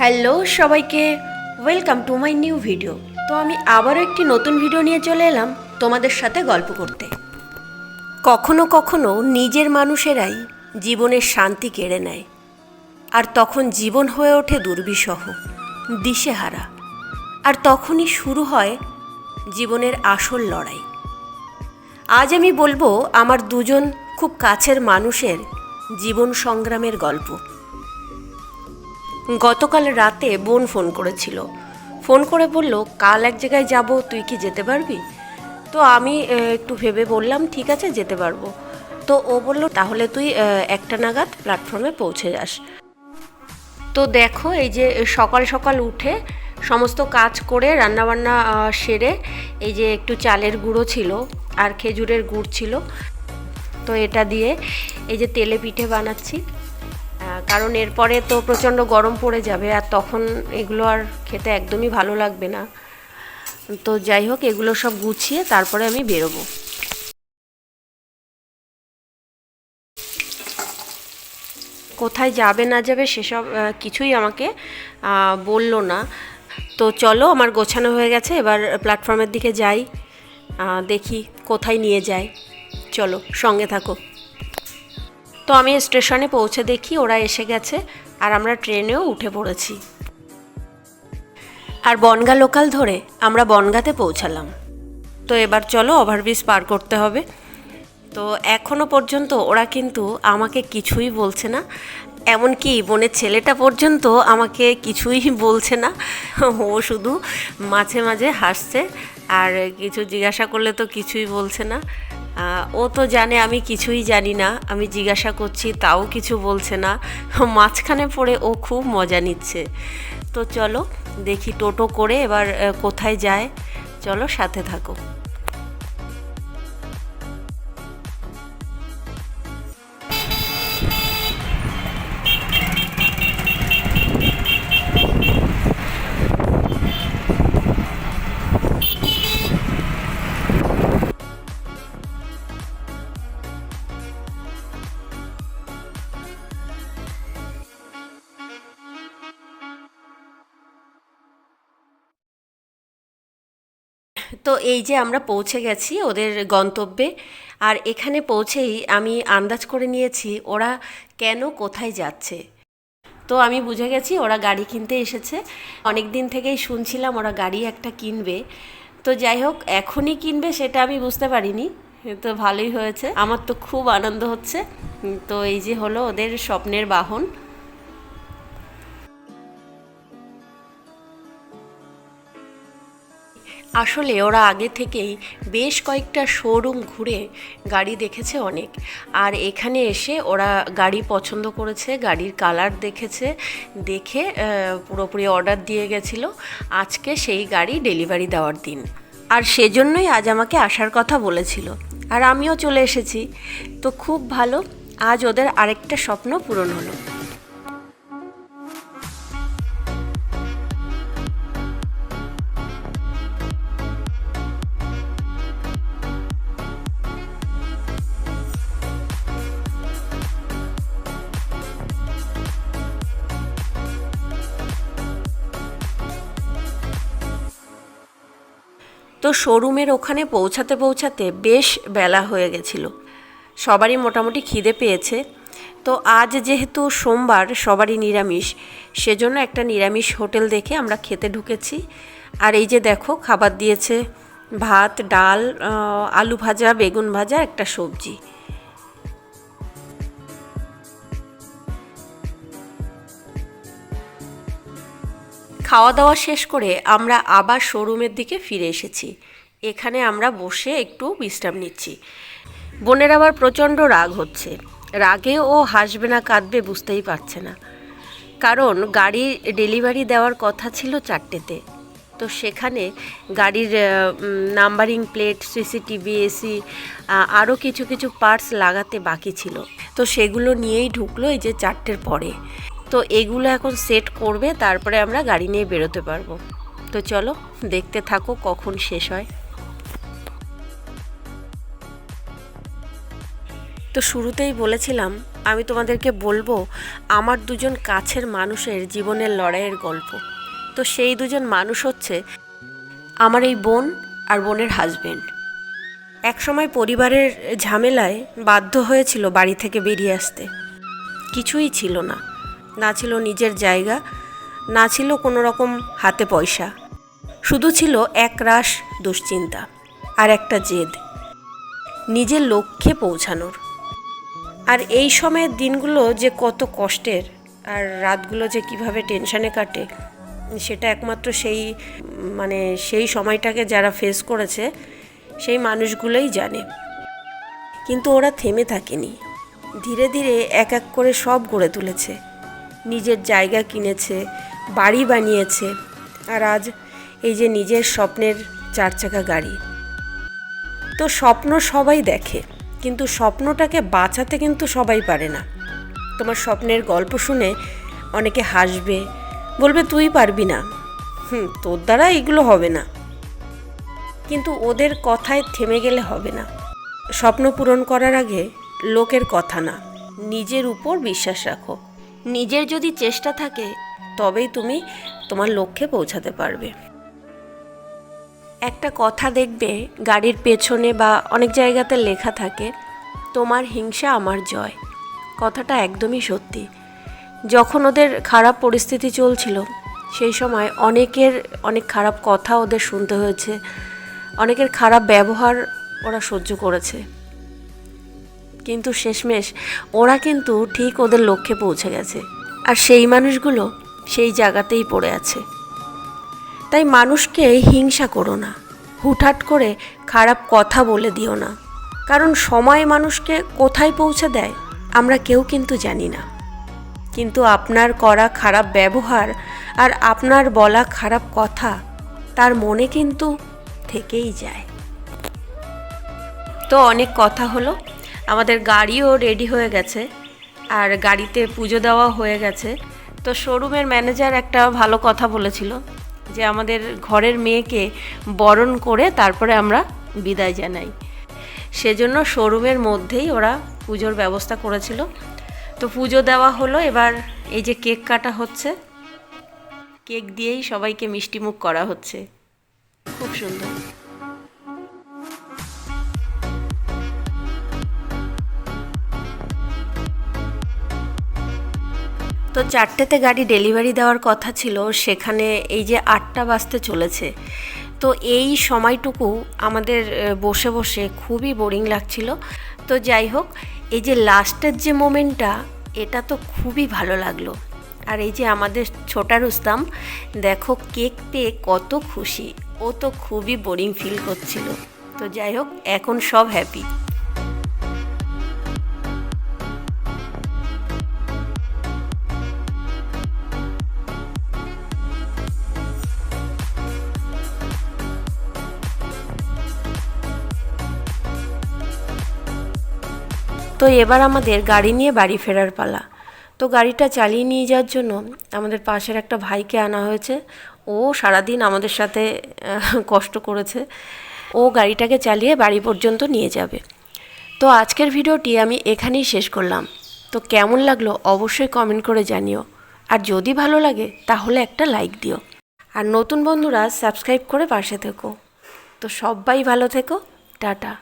Hello সবাইকে, welcome to my new video. তো আমি আবারও একটি নতুন ভিডিও নিয়ে চলে এলাম তোমাদের সাথে গল্প করতে। কখনো কখনো নিজের মানুষেরাই জীবনের শান্তি কেড়ে নেয়, আর তখন জীবন হয়ে ওঠে দুর্বিষহ, দিশেহারা। আর তখনই শুরু হয় জীবনের আসল লড়াই। আজ আমি বলবো আমার দুজন খুব কাছের মানুষের জীবন সংগ্রামের গল্প। গতকাল রাতে বোন ফোন করেছিল, ফোন করে বলল কাল এক জায়গায় যাব, তুই কি যেতে পারবি? তো আমি একটু ভেবে বললাম ঠিক আছে, যেতে পারবো। তো ও বলল তাহলে তুই 1টা নাগাদ প্ল্যাটফর্মে পৌঁছে যাস। তো দেখো, এই যে সকাল সকাল উঠে সমস্ত কাজ করে রান্নাবান্না সেরে, এই যে একটু চালের গুঁড়ো ছিল আর খেজুরের গুড় ছিল, তো এটা দিয়ে এই যে তেলে পিঠে বানাচ্ছি। কারণ এরপরে তো প্রচণ্ড গরম পড়ে যাবে, আর তখন এগুলো আর খেতে একদমই ভালো লাগবে না। তো যাই হোক, এগুলো সব গুছিয়ে তারপরে আমি বেরোবো। কোথায় যাবে না যাবে সেসব কিছুই আমাকে বললো না। তো চলো, আমার গোছানো হয়ে গেছে, এবার প্ল্যাটফর্মের দিকে যাই, দেখি কোথায় নিয়ে যায়। চলো, সঙ্গে থাকো। তো আমি স্টেশনে পৌঁছে দেখি ওরা এসে গেছে, আর আমরা ট্রেনেও উঠে পড়েছি। আর বনগাঁ লোকাল ধরে আমরা বনগাঁতে পৌঁছালাম। তো এবার চলো, ওভারব্রিজ পার করতে হবে। তো এখনও পর্যন্ত ওরা কিন্তু আমাকে কিছুই বলছে না, এমনকি বোনের ছেলেটা পর্যন্ত আমাকে কিছুই বলছে না। ও শুধু মাঝে মাঝে হাসছে, আর কিছু জিজ্ঞাসা করলে তো কিছুই বলছে না। ও তো জানে আমি কিছুই জানি না, আমি জিজ্ঞাসা করছি তাও কিছু বলছে না। মাঝখানে পড়ে ও খুব মজা নিচ্ছে। তো চলো দেখি টোটো করে এবার কোথায় যায়, চলো সাথে থাকো। তো এই যে আমরা পৌঁছে গেছি ওদের গন্তব্যে, আর এখানে পৌঁছেই আমি আন্দাজ করে নিয়েছি ওরা কেন কোথায় যাচ্ছে। তো আমি বুঝে গেছি ওরা গাড়ি কিনতে এসেছে। অনেক দিন থেকেই শুনছিলাম ওরা গাড়ি একটা কিনবে। তো যাই হোক, এখনই কিনবে সেটা আমি বুঝতে পারিনি। তো ভালোই হয়েছে, আমার তো খুব আনন্দ হচ্ছে। তো এই যে হলো ওদের স্বপ্নের বাহন। আসলে ওরা আগে থেকেই বেশ কয়েকটা শোরুম ঘুরে গাড়ি দেখেছে অনেক, আর এখানে এসে ওরা গাড়ি পছন্দ করেছে, গাড়ির কালার দেখেছে, দেখে পুরোপুরি অর্ডার দিয়ে গেছিলো। আজকে সেই গাড়ি ডেলিভারি দেওয়ার দিন, আর সেজন্যই আজ আমাকে আসার কথা বলেছিল, আর আমিও চলে এসেছি। তো খুব ভালো, আজ ওদের আরেকটা স্বপ্ন পূরণ হলো। তো শোরুমের ওখানে পৌঁছাতে পৌঁছাতে বেশ বেলা হয়ে গেছিল, সবারই মোটামুটি খিদে পেয়েছে। তো আজ যেহেতু সোমবার, সবারই নিরামিষ, সেজন্য একটা নিরামিষ হোটেল দেখে আমরা খেতে ঢুকেছি। আর এই যে দেখো, খাবার দিয়েছে ভাত, ডাল, আলু ভাজা, বেগুন ভাজা, একটা সবজি। খাওয়া দাওয়া শেষ করে আমরা আবার শোরুমের দিকে ফিরে এসেছি। এখানে আমরা বসে একটু বিশ্রাম নিচ্ছি। বোনের আবার প্রচণ্ড রাগ হচ্ছে, রাগে ও হাসবে না কাঁদবে বুঝতেই পারছে না। কারণ গাড়ি ডেলিভারি দেওয়ার কথা ছিল 4টেতে, তো সেখানে গাড়ির নাম্বারিং প্লেট, সিসিটিভি, এসি, আরও কিছু কিছু পার্টস লাগাতে বাকি ছিল। তো সেগুলো নিয়েই ঢুকলো এই যে 4টের পরে। তো এগুলো এখন সেট করবে, তারপরে আমরা গাড়ি নিয়ে বেরোতে পারবো। তো চলো দেখতে থাকো কখন শেষ হয়। তো শুরুতেই বলেছিলাম আমি তোমাদেরকে বলবো আমার দুজন কাছের মানুষের জীবনের লড়াইয়ের গল্প। তো সেই দুজন মানুষ হচ্ছে আমার এই বোন আর বোনের হাজবেন্ড। একসময় পরিবারের ঝামেলায় বাধ্য হয়েছিল বাড়ি থেকে বেরিয়ে আসতে। কিছুই ছিল না, না ছিল নিজের জায়গা, না ছিল কোনো রকম হাতে পয়সা, শুধু ছিল একরাশ দুশ্চিন্তা আর একটা জেদ নিজের লক্ষ্যে পৌঁছানোর। আর এই সময়ের দিনগুলো যে কত কষ্টের আর রাতগুলো যে কিভাবে টেনশানে কাটে সেটা একমাত্র সেই সময়টাকে যারা ফেস করেছে সেই মানুষগুলোই জানে। কিন্তু ওরা থেমে থাকেনি, ধীরে ধীরে এক এক করে সব গড়ে তুলেছে, নিজের জায়গা কিনেছে, বাড়ি বানিয়েছে, আর আজ এই যে নিজের স্বপ্নের 4 চাকা গাড়ি। তো স্বপ্ন সবাই দেখে, কিন্তু স্বপ্নটাকে বাঁচাতে কিন্তু সবাই পারে না। তোমার স্বপ্নের গল্প শুনে অনেকে হাসবে, বলবে তুই পারবি না, তোর দ্বারা এগুলো হবে না। কিন্তু ওদের কথায় থেমে গেলে হবে না। স্বপ্ন পূরণ করার আগে লোকের কথা না, নিজের উপর বিশ্বাস রাখো। নিজের যদি চেষ্টা থাকে তবেই তুমি তোমার লক্ষ্যে পৌঁছাতে পারবে। একটা কথা দেখবে গাড়ির পেছনে বা অনেক জায়গাতে লেখা থাকে, তোমার হিংসা আমার জয়। কথাটা একদমই সত্যি। যখন ওদের খারাপ পরিস্থিতি চলছিল সেই সময় অনেকের অনেক খারাপ কথা ওদের শুনতে হয়েছে, অনেকের খারাপ ব্যবহার ওরা সহ্য করেছে, কিন্তু শেষমেশ ওরা কিন্তু ঠিক ওদের লক্ষ্যে পৌঁছে গেছে। আর সেই মানুষগুলো সেই জায়গাতেই পড়ে আছে। তাই মানুষকে হিংসা করো না, হুটহাট করে খারাপ কথা বলে দিও না, কারণ সময় মানুষকে কোথায় পৌঁছে দেয় আমরা কেউ কিন্তু জানি না। কিন্তু আপনার করা খারাপ ব্যবহার আর আপনার বলা খারাপ কথা তার মনে কিন্তু থেকেই যায়। তো অনেক কথা হলো, আমাদের গাড়িও রেডি হয়ে গেছে আর গাড়িতে পুজো দেওয়া হয়ে গেছে। তো শোরুমের ম্যানেজার একটা ভালো কথা বলেছিল যে আমাদের ঘরের মেয়েকে বরণ করে তারপরে আমরা বিদায় জানাই। সেজন্য শোরুমের মধ্যেই ওরা পুজোর ব্যবস্থা করেছিল। তো পুজো দেওয়া হলো, এবার এই যে কেক কাটা হচ্ছে, কেক দিয়েই সবাইকে মিষ্টিমুখ করা হচ্ছে। খুব সুন্দর। তো 4টেতে গাড়ি ডেলিভারি দেওয়ার কথা ছিল, সেখানে এই যে 8টা বাজতে চলেছে। তো এই সময়টুকু আমাদের বসে বসে খুবই বোরিং লাগছিল। তো যাই হোক, এই যে লাস্টের যে মোমেন্টটা এটা তো খুবই ভালো লাগলো। আর এই যে আমাদের ছোটা রুস্তাম, দেখো কেক পেয়ে কত খুশি, ও তো খুবই বোরিং ফিল করছিল। তো যাই হোক, এখন সব হ্যাপি। তো এবার আমাদের গাড়ি নিয়ে বাড়ি ফেরার পালা। তো গাড়িটা চালিয়ে নিয়ে যাওয়ার জন্য আমাদের পাশের একটা ভাইকে আনা হয়েছে। ও সারাদিন আমাদের সাথে কষ্ট করেছে। ও গাড়িটাকে চালিয়ে বাড়ি পর্যন্ত নিয়ে যাবে। তো আজকের ভিডিওটি আমি এখানেই শেষ করলাম। তো কেমন লাগলো অবশ্যই কমেন্ট করে জানিও। আর যদি ভালো লাগে তাহলে একটা লাইক দিও। আর নতুন বন্ধুরা সাবস্ক্রাইব করে পাশে থেকো। তো সবাই ভালো থেকো, টাটা।